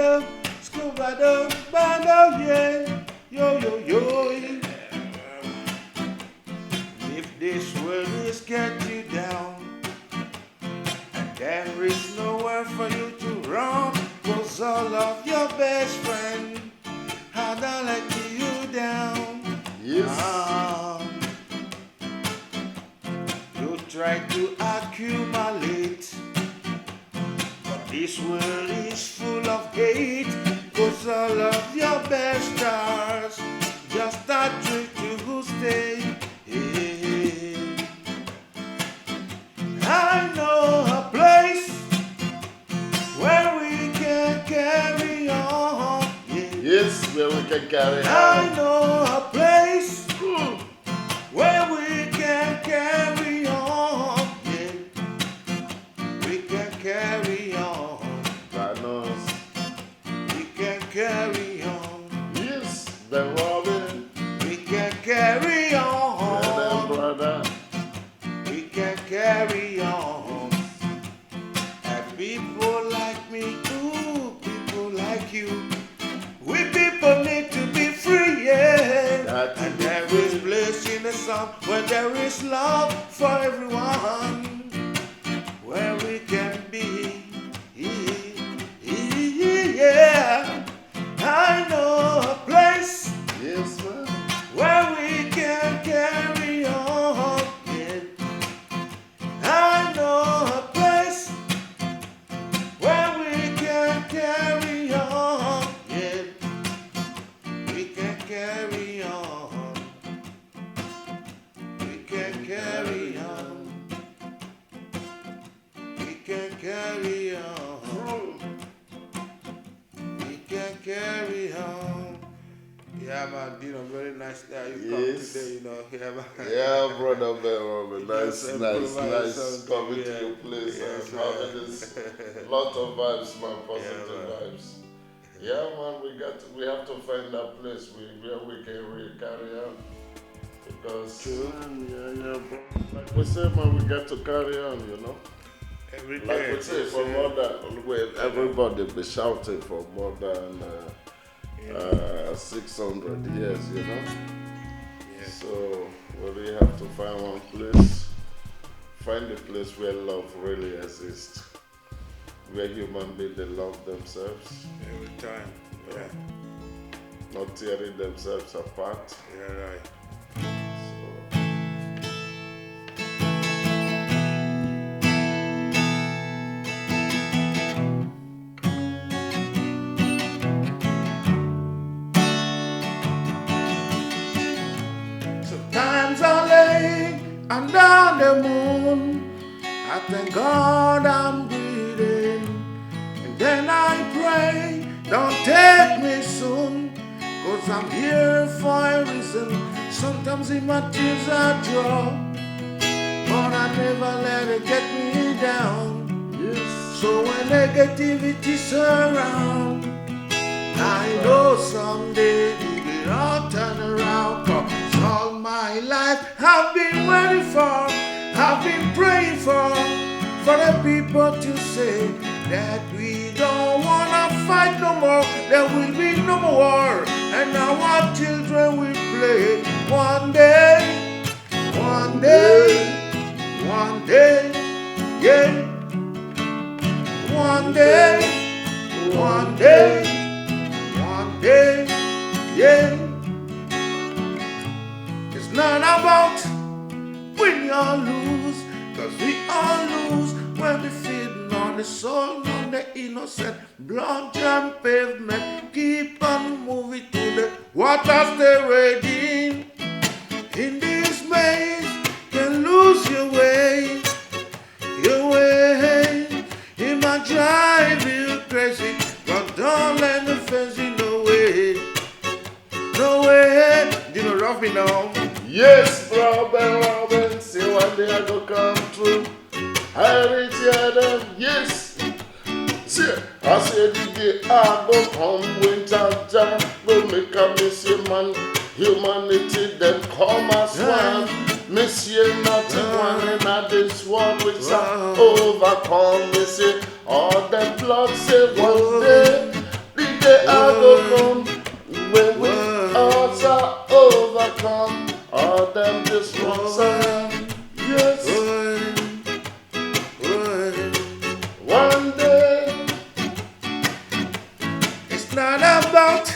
dum, scuba dum, bada, yeah. Yo, yo, yo. If this world is get you down, and there is nowhere for you to run, 'cause all of your best friends had let you down. Yes. You try to accumulate, but this world is full of hate, 'cause all of your best stars just a trick to stay. I know a place where we can carry on. Yes, where we can carry I on. know a place where we can carry on. Yeah. We can carry on. Thanos. We can carry on. Yes, the Robby. We can carry on. Brother. We can carry on. And people like me, ooh, people like you. We people need to be free, yeah. And there is bliss in the sun where there is love for everyone. Where we can be, yeah. I know a place Yes, man. where we can carry on, yeah. I know a place where we can carry on, yeah. We can carry on. We can carry on. We can carry on. We can carry on. Yeah, man, Dino, very nice that you come Yes. today, you know. Yeah, man. Yeah, brother Ben Robby. Nice, Yes, nice, improvise nice something, coming to yeah. your place Yes, and having this lot of vibes, man, positive man. vibes. Yeah, man, we have to find that place where we can really carry on. Because yeah, bro. Like we say, man, we got to carry on, you know. Every day. Like we say, for more than everybody be shouting for more than 600 years, you know. Yeah. So we really have to find one place, find a place where love really exists, where human beings they love themselves, Every time. Yeah. not tearing themselves apart. Yeah, right. So, Sometimes I lay under the moon. I thank God I'm breathing. And then I pray, don't take me soon. 'Cause I'm here for a reason. Sometimes in my tears I draw, but I never let it get me down. yes, So when negativity surround, I know someday it will all turn around. 'Cause all my life I've been waiting for, I've been praying for the people to say that we don't wanna fight no more. There will be no more war, and our children will play. One day, one day, one day, yeah. One day, one day, one day, yeah. It's not about win or lose, 'cause we all lose when we feeding on the soul, on the innocent. Blood jam pavement, keep on moving to the water, stay ready. In this maze, can lose your way, your way. It might drive you crazy, but don't let the fancy no way, no way. You know, rough me now. yes, Robin, see one day I go come true. I reach them, yes. See, I say the day I go come winter jam, go make a missy man. Humanity them come as one. Monsieur not one in this world which are overcome. Me say all the blood say one day day I go come when we all shall overcome all them destruction. Yes, one day. It's not about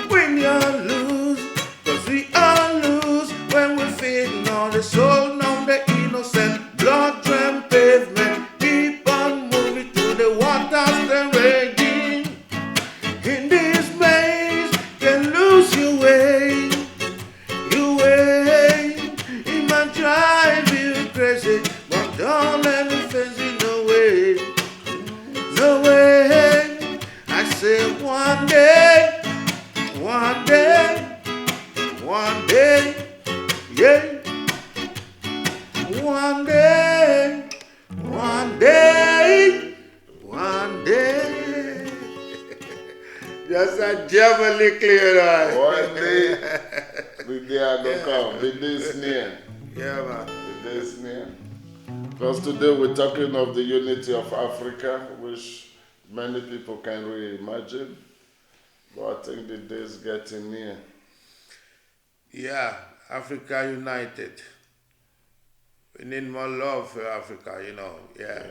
win or lose, 'cause we all lose when we're feeding on the soul, on the innocent, blood-drenched pavement. Keep on moving to the waters, then raging. In this maze, can lose your way. Your way, it might drive you crazy, but don't let me face it, no way. No way. I say one day, one day, one day, yeah. One day, one day, one day. Just a Germany clear eye. One day, the day I go come, the day is near. Yeah, man. The day is near. Because today we're talking of the unity of Africa, which many people can't really imagine. But I think the day is getting near. Yeah, Africa united. We need more love for Africa, you know. Yeah.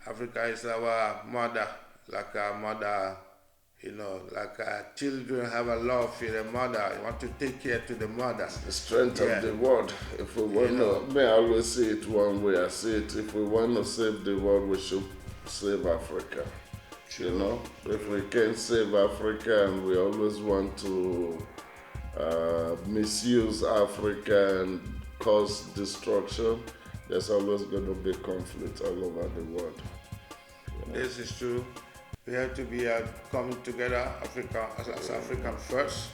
Africa is our mother, like our mother, you know, like our children have a love for the mother. You want to take care to the mother. The strength of the world. If we want to, I always say it one way. I say it, if we want to save the world, we should save Africa. You know, if we can't save Africa and we always want to misuse Africa and cause destruction, there's always going to be conflict all over the world. You know? This is true. We have to be coming together, Africa as African first,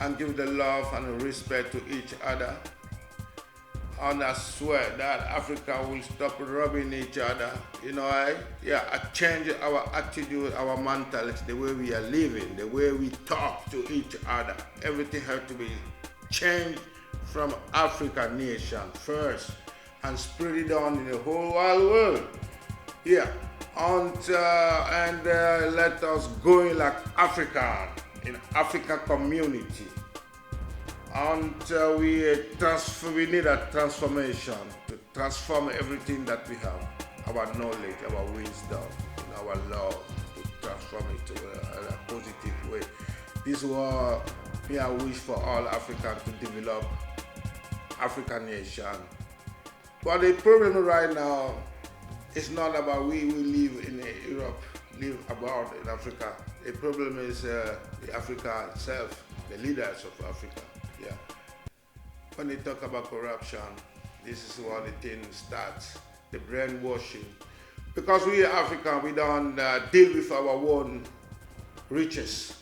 and give the love and the respect to each other. And I swear that Africa will stop robbing each other. You know, I change our attitude, our mentality, the way we are living, the way we talk to each other. Everything has to be changed from African nation first and spread it on in the whole wide world. Yeah, and let us go in like African, in African community. Until we need a transformation to transform everything that we have, our knowledge, our wisdom, our love, to transform it to a positive way. This is what I wish for all Africans to develop African nation. But the problem right now is not about we live in Europe, live abroad in Africa. The problem is the Africa itself, the leaders of Africa. Yeah. When they talk about corruption, this is where the thing starts, the brainwashing. Because we African, we don't deal with our own riches.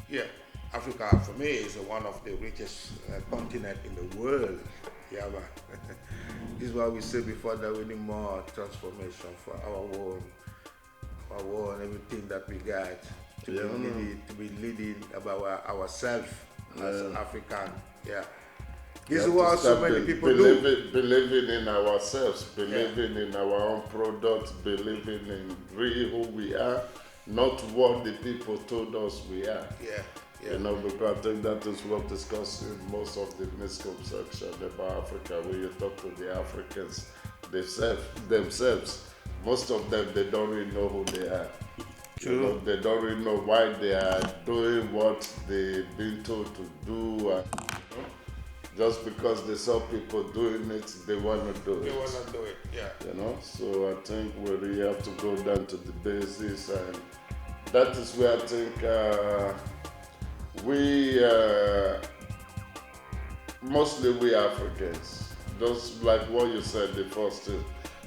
Yeah, Africa for me is one of the richest continents in the world. Yeah, man. This is why we say before that we need more transformation for our own everything that we got to be leading about ourselves as African. Yeah. This is what so many people do. Believing in ourselves, believing in our own products, believing in really who we are, not what the people told us we are. Yeah. You know, because I think that is what discussing most of the misconception about Africa. When you talk to the Africans themselves, most of them, they don't really know who they are. True. You know, they don't really know why they are doing what they've been told to do. And, just because they saw people doing it, they want to do it. They want to do it, yeah. You know, so I think we really have to go down to the basis, and that is where I think mostly we Africans, just like what you said the first thing,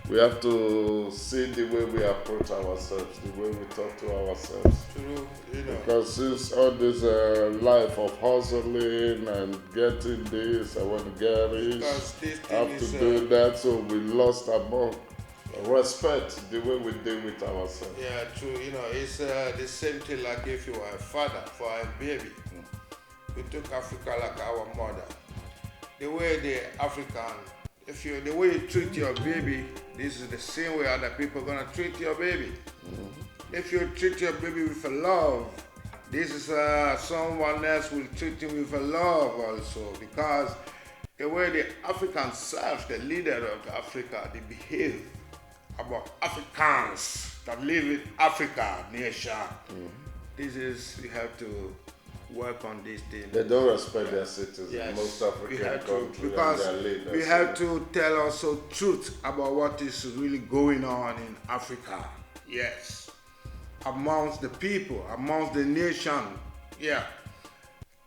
we have to see the way we approach ourselves, the way we talk to ourselves. True, you know. Because since all this life of hustling and getting this, I want to get rich, I have to do that, so we lost among respect the way we deal with ourselves. Yeah, true. You know, it's the same thing like if you are a father for a baby. We took Africa like our mother. The way the African, the way you treat your baby, this is the same way other people are gonna treat your baby. if you treat your baby with a love, this is someone else will treat him with a love also, because the way the Africans serve the leader of Africa, they behave about Africans that live in Africa nation. This is, we have to work on these things. They don't respect their citizens. Yes, Most African countries because and their leaders. we have to tell also truth about what is really going on in Africa. Yes, amongst the people, amongst the nation. Yeah.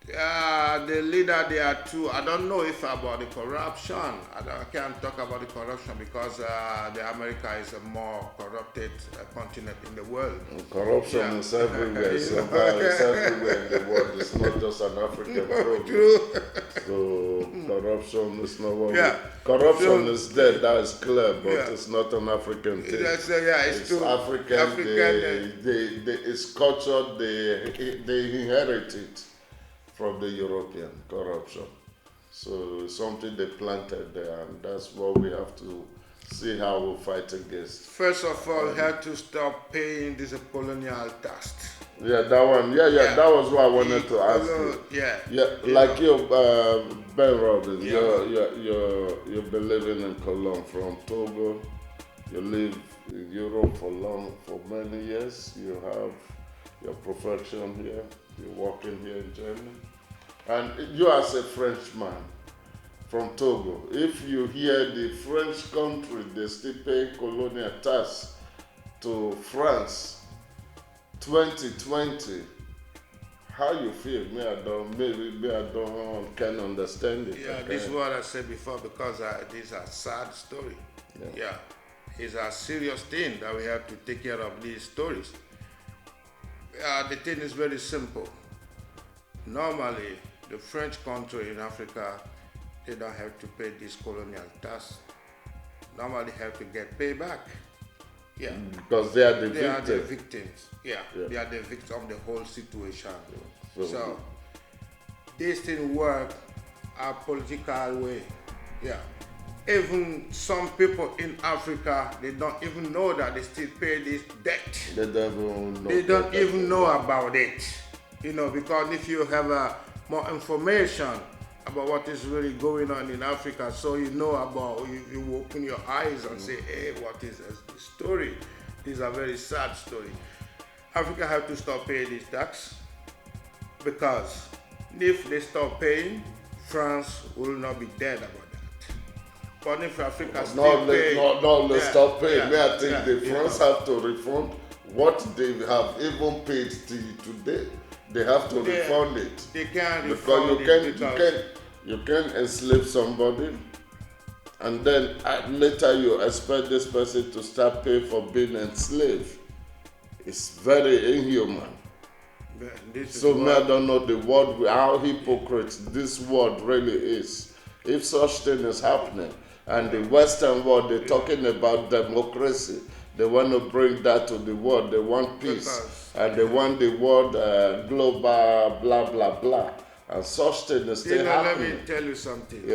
The leader there too, I don't know if about the corruption. I can't talk about the corruption because the America is a more corrupted continent in the world. Corruption is everywhere. Somehow it's everywhere in the world. It's not just an African problem. True. So corruption is not one. Corruption is there, that is clear, but it's not an African thing. It's true. African. It's culture. They inherit it from the European corruption. So it's something they planted there, and that's what we have to see how we fight against. First of all, we have to stop paying this colonial tax. Yeah, that one. Yeah, that was what I wanted to ask you. Like you, Ben Robby, you've been living in Cologne from Togo. You live in Europe for many years. You have your profession here. You're working here in Germany. And you as a Frenchman from Togo, if you hear the French country, they still pay colonial tax to France 2020, how you feel? Maybe I don't can understand it. Yeah, this is what I said before, because this is a sad story. Yeah, it's a serious thing that we have to take care of these stories. The thing is very simple. Normally, the French country in Africa, they don't have to pay this colonial tax. Normally, they have to get paid back. Yeah. Because they are the victims. They are the victims. Yeah. They are the victims of the whole situation. So this thing work a political way. Yeah. Even some people in Africa, they don't even know that they still pay this debt. They don't even know about it. Because if you have more information about what is really going on in Africa, so you know about, you open your eyes and say, hey, what is this story? This is a very sad story. Africa have to stop paying this tax, because if they stop paying, France will not be dead about that. But if Africa still pay... Let's stop paying. I think the France have to refund what they have even paid till today. They have to refund it. They can't refund it. You can enslave somebody, and then later you expect this person to start paying for being enslaved. It's very inhuman. I don't know the word, how hypocrite this world really is. If such thing is happening, and the Western world, they're talking about democracy, they want to bring that to the world. They want peace, and they want the world global, blah, blah, blah. And such thing is still happening. Let me tell you something.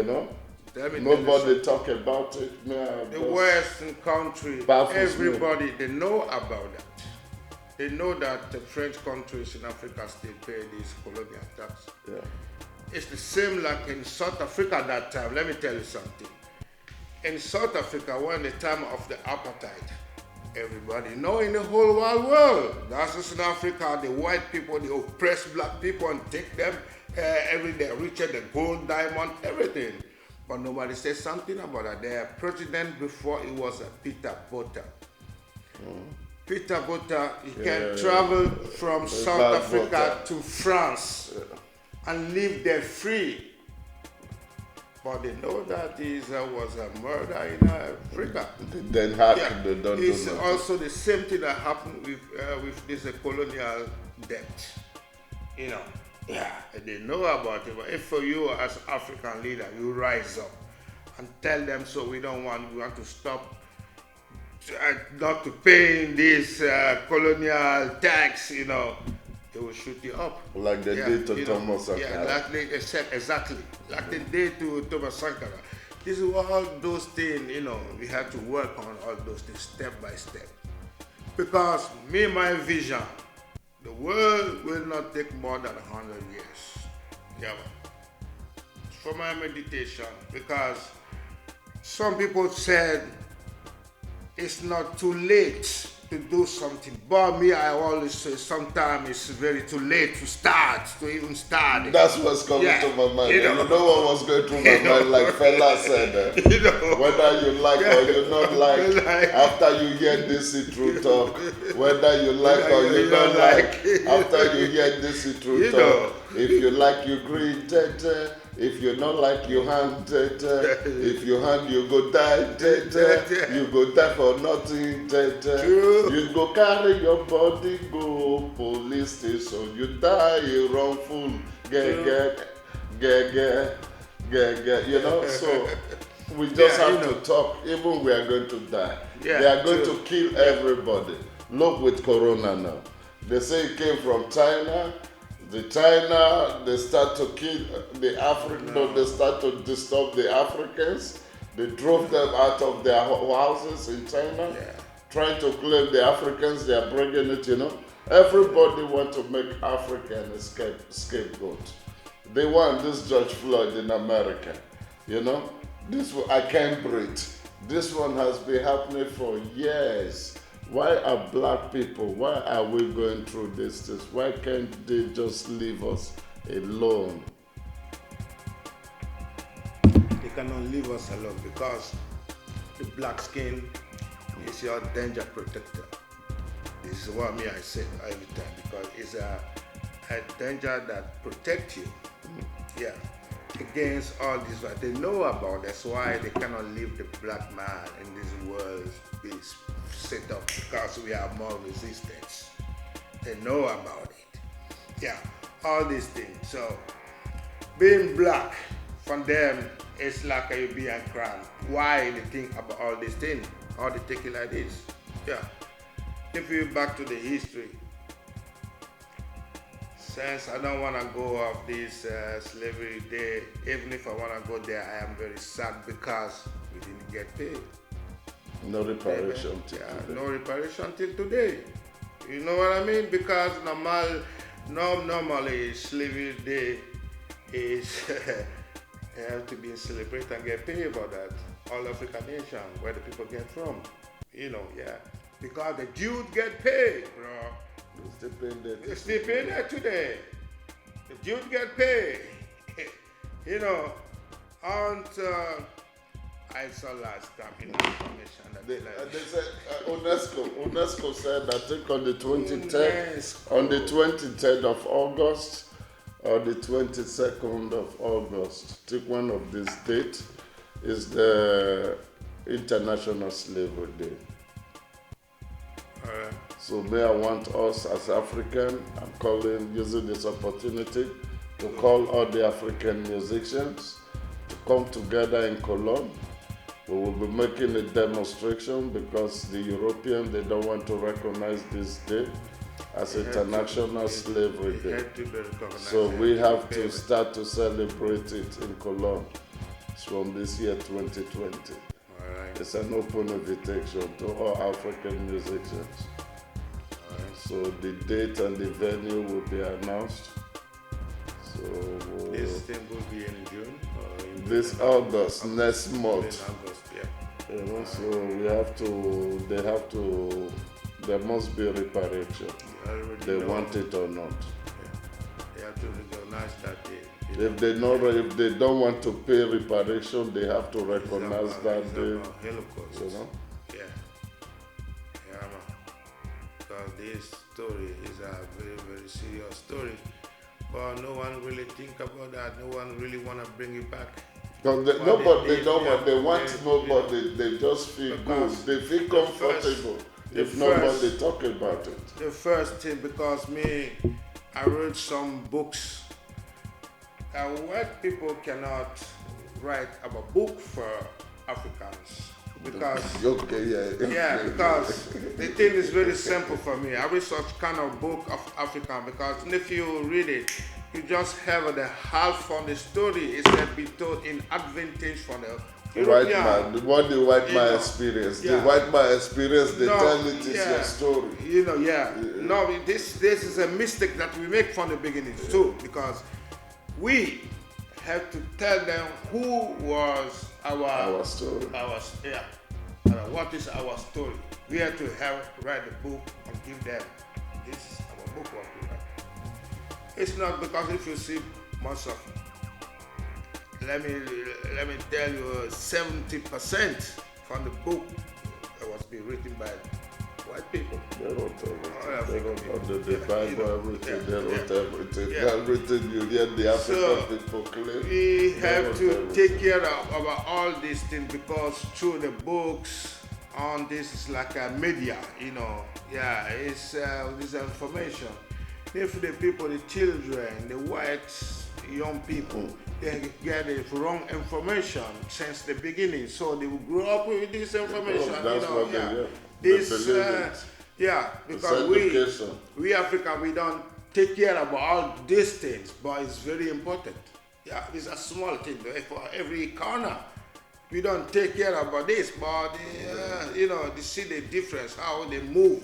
Nobody talk about it. The Western country, everybody, they know about that. They know that the French countries in Africa still pay this colonial tax. Yeah. It's the same like in South Africa at that time. Let me tell you something. In South Africa, when the time of the apartheid, everybody know in the whole wide world, that's just in Africa, the white people, they oppress black people and take them every day, richer, the gold, diamond, everything. But nobody says something about that. Their president before, it was Peter Botha. Peter Botha, he can travel from South Africa to France and live there free. But they know that this was a murder in Africa. It's also the same thing that happened with this colonial debt. They know about it. But if for you as African leader, you rise up and tell them, so we want to stop not to paying this colonial tax, they will shoot you up. Like they did to Thomas Sankara. Exactly. Like they did to Thomas Sankara. This is all those things, we have to work on all those things step by step. Because my vision, the world will not take more than 100 years. Yeah. For my meditation, because some people said it's not too late to do something. But me, I always say sometimes it's very too late to even start. That's what's coming to my mind. You know what was going through my mind, like fella said, whether you like or you not like, after you hear this true talk, whether you like or you not like, after you hear this true talk, if you like, you green, if you not like, you hand, if you hand, you go die, you go die for nothing, you go carry your body, go police station, you die wrongful, you know, so we just have to talk, even we are going to die. They are going to kill everybody. Look with Corona now. They say it came from China. China, they start to kill the Africans, they start to disturb the Africans. They drove them out of their houses in China, trying to claim the Africans, they are bringing it, you know. Everybody wants to make Africa a scapegoat. They want this George Floyd in America, you know. This one, I can't breathe. This one has been happening for years. Why are black people, why are we going through this? Why can't they just leave us alone? They cannot leave us alone because the black skin is your danger protector. This is what I say every time, because it's a danger that protects you. Yeah. Against all this, what they know about. That's why they cannot leave the black man in this world be set up, because we have more resistance. They know about it. Yeah, all these things. So being black for them is like a European crime. Why they think about all these things? Or they take it like this? Yeah. If you back to the history, since I don't want to go off this slavery day, even if I want to go there, I am very sad because we didn't get paid. No reparation till today. No reparation till today. You know what I mean? Because normally slavery day is have to be celebrated and get paid for that. All African nation, where the people get from. You know, because the Jews get paid, bro. They still pay that today. The Jews get paid. You know, and I saw last time information that they said UNESCO said, I think on the 23rd of August or the 22nd of August, I think one of these dates is the International Slavery Day. So may I want us as African, I'm using this opportunity to call all the African musicians to come together in Cologne. We will be making a demonstration because the Europeans, they don't want to recognize this day as International Slavery Day. So we have to start to celebrate it in Cologne from this year 2020. It's an open invitation to all African musicians. So the date and the venue will be announced. So this thing will be in June? Or in this August, next month. In August, yeah. You know, so there must be a reparation. They want it or not. Yeah. They have to recognize that day. If they don't want to pay reparation, they have to recognize that day. Holocaust. You know? Yeah. Yeah, man. Because this story is a very, very serious story. But no one really think about that. No one really want to bring it back. Because they want nobody. They just feel good. They feel comfortable if nobody talk about it. The first thing, because I read some books. White people cannot write about book for Africans because because the thing is very simple for me. I read such kind of book of African because if you read it, you just have the half from the story is that be told in advantage for the White man, what the white man experience? The white man experience, they tell it is your story. No, this is a mistake that we make from the beginning too, because we have to tell them who was our story. What is our story? We have to write a book and give them, this is our book what we write. It's not because if you see most of, let me tell you, 70% from the book that was being written by white people. They wrote everything. The Bible, everything. They wrote everything. Everything you hear the African people claim. We have to take care of all these things, because through the books, on this is like a media, it's this information. If the people, the children, the white young people, they get the wrong information since the beginning, so they will grow up with this information. That's what because we Africa, we don't take care of all these things, but it's very important. Yeah, it's a small thing for every corner. We don't take care about this, but they see the difference, how they move.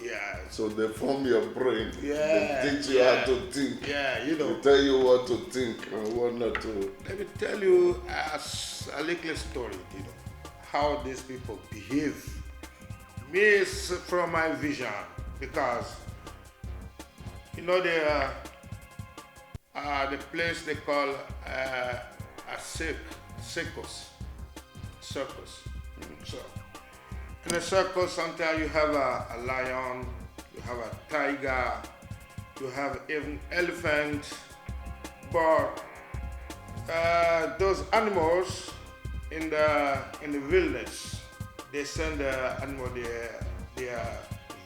Yeah. So they form your brain. Yeah. They teach you how to think. Yeah, They tell you what to think and what not to. Let me tell you a little story, how these people behave. Me is from my vision, because the place they call a circus. So in a circus, sometimes you have a lion, you have a tiger, you have even elephant, but those animals in the wilderness, they send the animal there. They are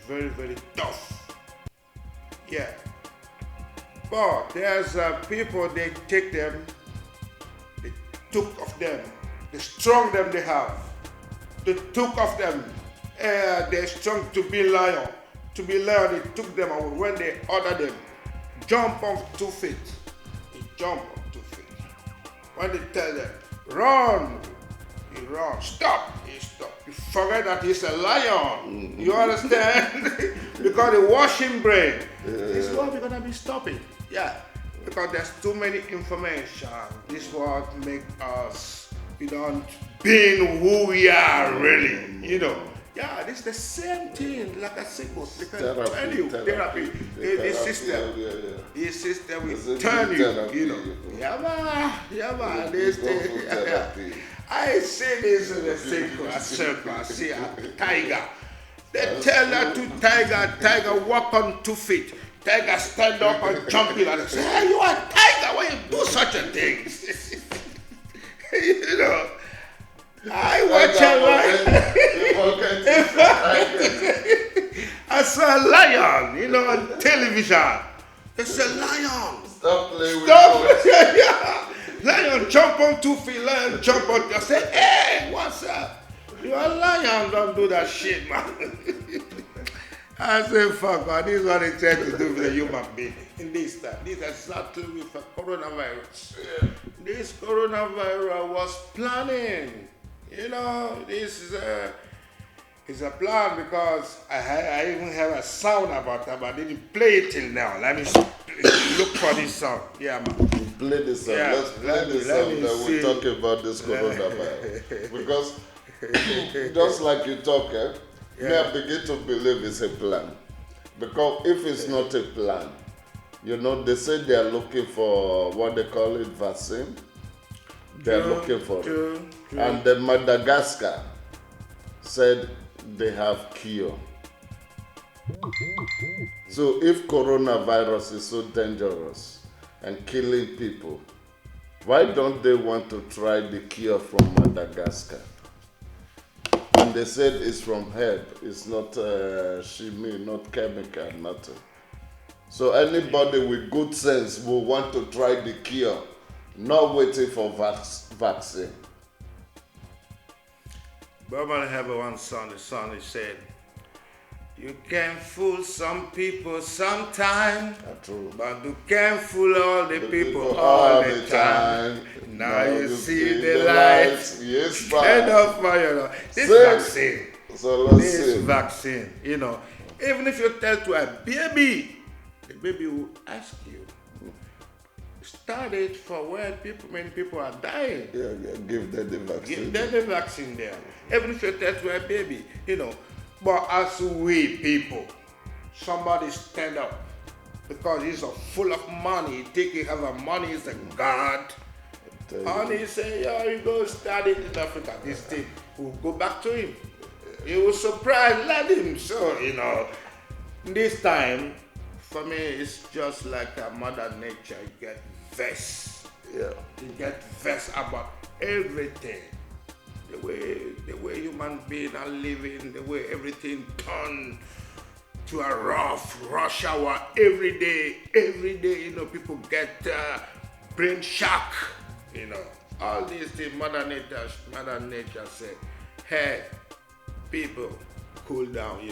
very, very tough. Yeah. But there's people, they take them, they took of them, the strong them they have. They took of them. They're strong to be lion. To be lion, they took them, and when they order them, jump on 2 feet. They jump on 2 feet. When they tell them, run, he runs. Stop, he stops. You forget that he's a lion. You understand? Because the washing brain. This is what we're gonna be stopping. Yeah. Because there's too many information. This is what makes us, we don't being who we are really, Yeah, this is the same thing like a sickness. They can tell you therapy. The system. The system will turn you, Yeah, man. This thing. I see this in the circle. I see a tiger. They tell that to tiger walk on 2 feet. Tiger stand up and jump in and say, hey, you are a tiger, why you do such a thing? I watch I saw a lion, on television. It's a lion. Stop playing with it. Lion jump on 2 feet, lion jump on. I say, hey, what's up? You're a lion, don't do that shit, man. I say, fuck, God, this is what they try to do with a human being in this time. This is exactly with the coronavirus. Yeah. This coronavirus was planning. This is a plan, because I even have a sound about that, but I didn't play it till now. Let me look for this sound. Yeah, man. Play this song. Let's play this song that we talk about this coronavirus. Because just like you talk, me, I begin to believe it's a plan. Because if it's not a plan, they say they are looking for what they call it, vaccine. They are looking for it. And the Madagascar said they have cure. So if coronavirus is so dangerous and killing people, why don't they want to try the cure from Madagascar? And they said it's from herb, it's not chemie, not chemical, nothing. So anybody with good sense will want to try the cure, not waiting for vaccine. Bob Marley have one song, the song he said, You can fool some people sometime, True. but you can't fool all the people all the time. Now you see the light. Yes, End man. of fire. This vaccine. So let's This see. vaccine, even if you tell to a baby, the baby will ask you. Start it for where many people are dying. Yeah, give them the vaccine. Give them the vaccine there. Even if you tell to a baby, But as we people, somebody stand up because he's full of money. He have a money, he's a god. And he say, you go start it in Africa. This thing will go back to him. He will surprise, let him. So, this time, for me, it's just like a mother nature. You get vexed. Yeah. You get vexed about everything. The way human beings are living, the way everything turned to a rush hour every day, people get brain shock, all these things. Mother Nature said, hey, people, cool down,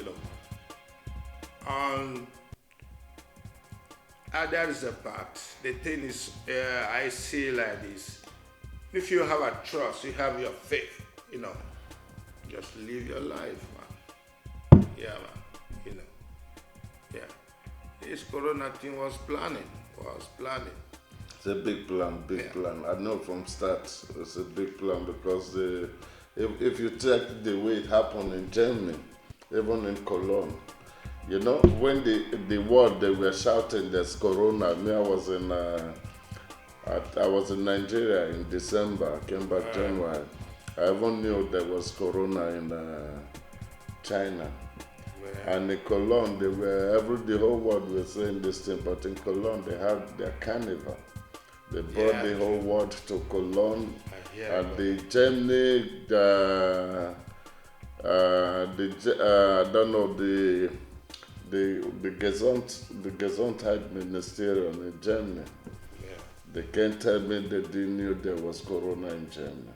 that is a part. The thing is, I see like this. If you have a trust, you have your faith, just live your life, man. Yeah, man. Yeah. This corona thing was planning. It's a big plan, plan. I know from start it's a big plan because if you check the way it happened in Germany, even in Cologne, when the word they were shouting there's corona, I was in Nigeria in December, I came back January. I even knew there was corona in China. And in Cologne, the whole world was saying this thing, but in Cologne they had their carnival. They brought the whole world to Cologne, and the Germany, I don't know, the Gesundheit Ministerium in Germany. They can't tell me they didn't know there was corona in Germany.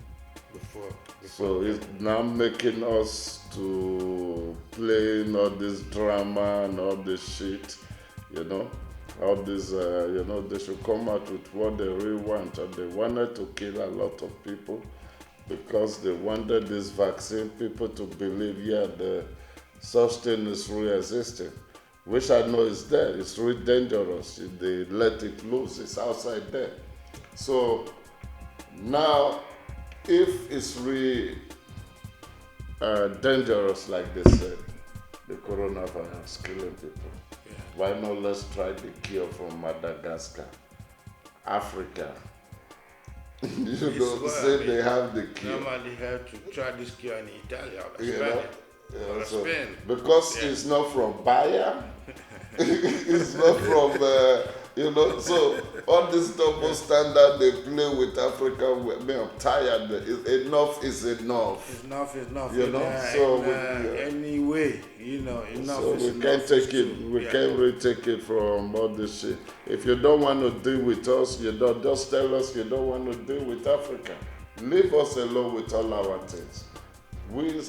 Before so it's now making us to play all this drama and all this shit, all this, they should come out with what they really want. And they wanted to kill a lot of people because they wanted this vaccine, people to believe, the such thing is really existing, which I know is there. It's really dangerous. If they let it loose, it's outside there. So now, if it's really dangerous, like they said, the coronavirus killing people, why not let's try the cure from Madagascar, Africa? Say they have the cure. Normally have to try this cure in Italy or Spain. Because it's not from Bayer, it's not from, so all this double standard they play with Africa, I'm tired. Enough is enough. Enough is enough. So anyway, enough so is we enough. Can't take it. We can't really take it from all this shit. If you don't want to deal with us, just tell us you don't want to deal with Africa. Leave us alone with all our things. We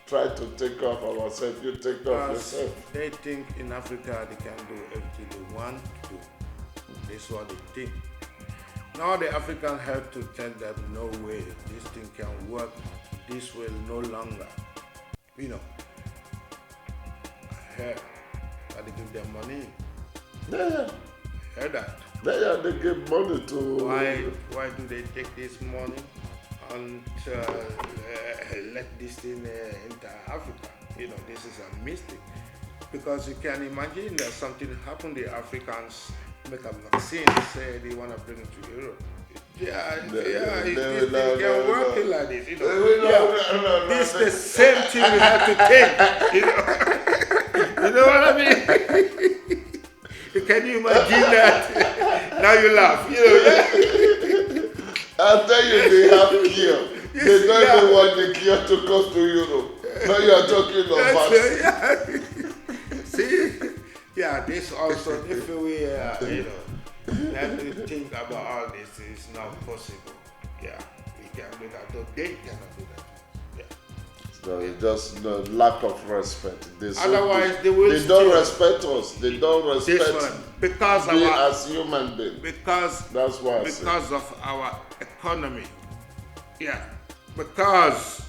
try to take off ourselves. You take off yourself. They think in Africa they can do everything they want to do. That's what they think. Now the African have to tell them, no way, this thing can work this way no longer. I heard that they give them money. Yeah. I heard that. Yeah, they give money to... Why do they take this money and let this thing enter Africa? This is a mistake. Because you can imagine that something happened, the Africans make a vaccine, say they want to bring it to Europe. This thing can work like this. This is the same thing we have to take. You know what I mean? Can you imagine that? Now you laugh. I'll tell you, they have cure. They don't even want the cure to come to Europe. Now you are talking of vaccine. See? This also, if we, have to think about all this, it's not possible. We can do that. They cannot do that. So it's just the lack of respect. Otherwise, they will They don't respect us. They don't respect because we as human beings. Because that's why because of our economy. Yeah. Because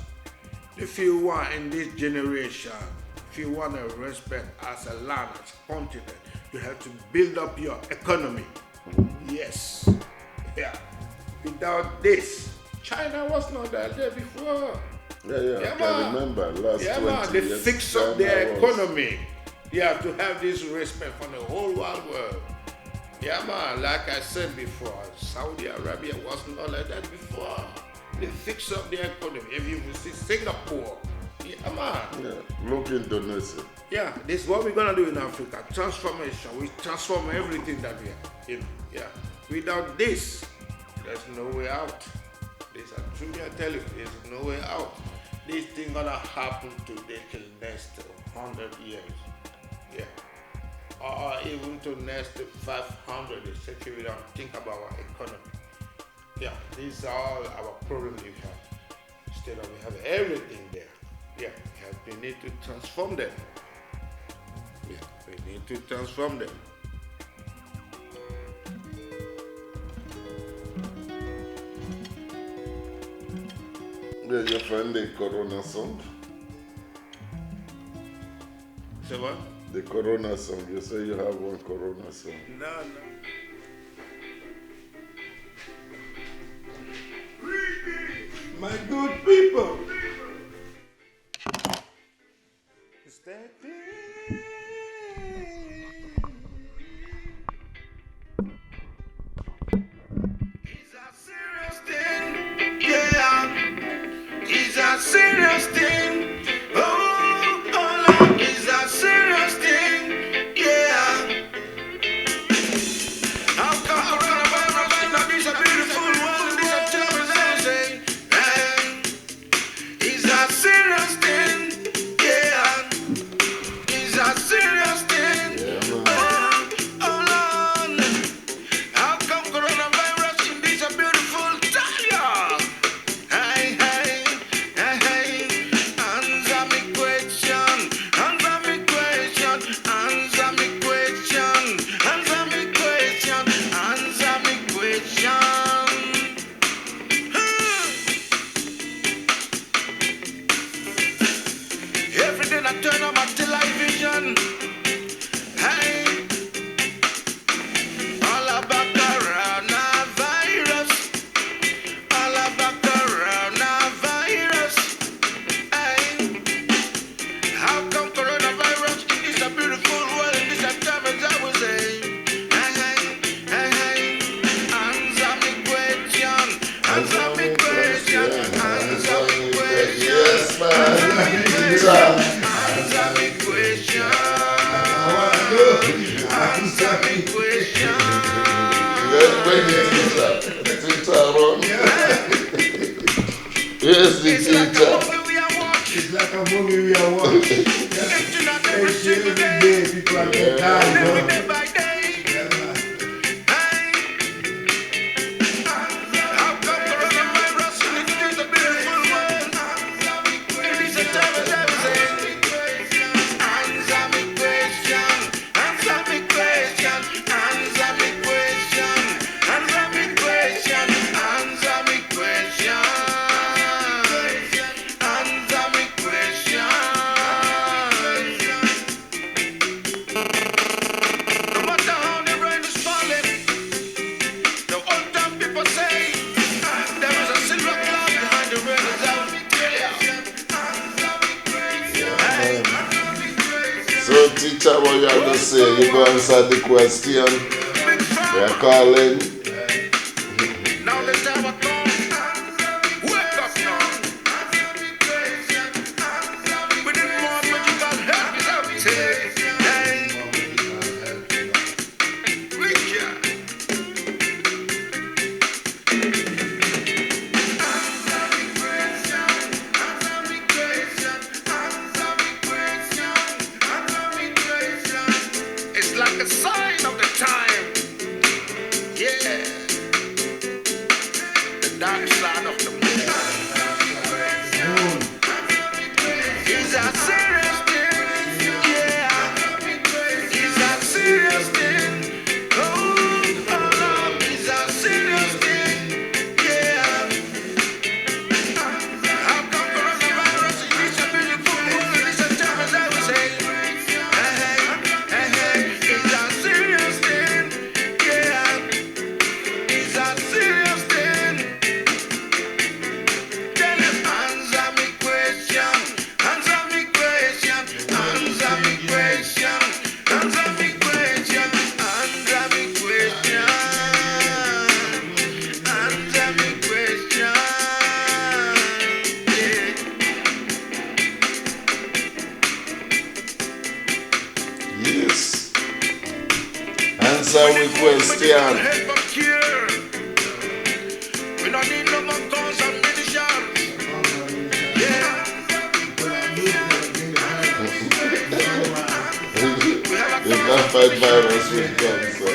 if you want in this generation, if you want to respect as a land, as a continent, you have to build up your economy. Yes. Yeah. Without this, China was not there before. Yeah, I can remember last 20 they years. fix up their economy. You have to have this respect from the whole wide world. Yeah, man, like I said before, Saudi Arabia was not like that before. They fix up their economy. If you see Singapore, yeah, man. Yeah, look Indonesia. Yeah, this is what we're gonna do in Africa. Transformation. We transform everything that we are in. Yeah. Without this, there's no way out. This is truly I tell you, there's no way out. This thing gonna happen today till next 100 years. Yeah. Or even to next 500 years if we don't think about our economy. Yeah, these are all our problems we have. Instead of we have everything there. Yeah, we need to transform them. Yeah, we need to transform them. Yeah, your friend the Corona song. Say what? The Corona song. You say you have one Corona song. No. My good people. Stay clean. It's a serious thing. Yeah. It's a serious thing. Oh, Lord, it's a serious thing. Yeah. How come coronavirus might not be so beautiful world? It's a terrible thing. It's a serious thing. Yeah. It's a serious thing. Oh, Lord. How come coronavirus in this a beautiful time? Hey. Answer me question. Answer me question. Answer me question. Answer me question. Answer me question. Every day I turn on my television. Hey, all about coronavirus. All about coronavirus. Hey, how come coronavirus is a beautiful world in this time as I was saying? Hey, answer me question. Answer me question. Answer me question. Yes, man. Answer me question. Answer me question. Let's bring the teacher on. Yes, the It's like a teacher. movie we are watching. It's like a movie we are watching. Every single day. People are getting tired. Every day by day. How come coronavirus is a beautiful world? It is a terrible thing. Answer me question. Answer me question. Answer me question. Answer me question. Answer me question. Answer me question. No matter how the rain is falling, the old time people say there is a silver cloud behind the rain is out. So, teacher, what you have to say? You go answer the question. We are calling. Now the time has come. Wake up now. We need more medical help is out here. Hey, Richard. It's like a sign of the time. Yeah. question. We don't need no more guns and munitions. You can't fight virus with guns.